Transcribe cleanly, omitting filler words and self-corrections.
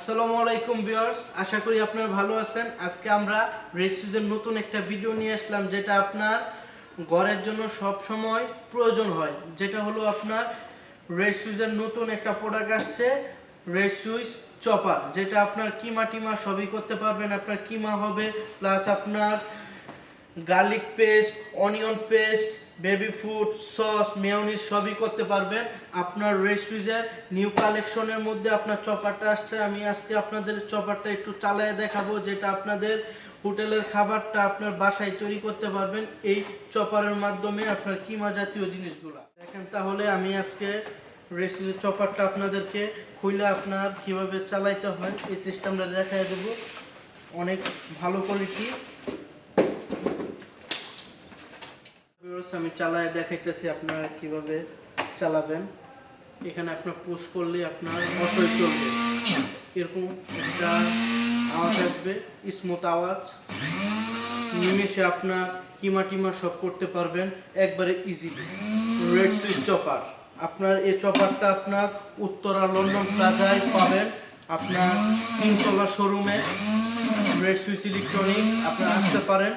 আসসালামু আলাইকুম ভিউয়ার্স, আশা করি আপনারা ভালো আছেন। আজকে আমরা রেসিপির নতুন একটা ভিডিও নিয়ে আসলাম, যেটা আপনার ঘরের জন্য সব সময় প্রয়োজন হয়। যেটা হলো আপনার রেসিপির নতুন একটা প্রোডাক্ট আসছে, রেসুইস চপার, যেটা আপনার কিমা টিমা সবই করতে পারবেন। আপনার কিমা হবে, প্লাস আপনার garlic paste, onion paste, baby food, sauce, mayonnaise সবই করতে পারবেন। আপনার রেসুইজের নিউ কালেকশনের মধ্যে আপনার চপারটা আসছে। আমি আজকে আপনাদের চপারটা একটু চালায় দেখাবো, যেটা আপনাদের হোটেলের খাবারটা আপনার বাসায় তৈরি করতে পারবেন এই চপারের মাধ্যমে, আপনার কিমা জাতীয় জিনিসগুলো দেখেন। তাহলে আমি আজকে রেসুইজের চপারটা আপনাদেরকে খুলে আপনার কিভাবে চালাইতে হয় এই সিস্টেমটা দেখাই দেবো। অনেক ভালো কোয়ালিটি। আমি চালায় দেখাইতেছি আপনারা কিভাবে চালাবেন। এখানে আপনার পুশ করলে আপনার অটোই চলবে, এরকম একটা আওয়াজ আসবে, স্মুথ আওয়াজ। নিমেষে আপনার কিমা টিমা সব করতে পারবেন একবারে ইজিলি। রেড সুইচ চপার, আপনার এই চপারটা আপনার উত্তরা লন্ডন প্লাজায় পাবেন, আপনার 3 তলা শোরুমে রেড সুইচ ইলেকট্রনিক্স। আপনারা আসতে পারেন।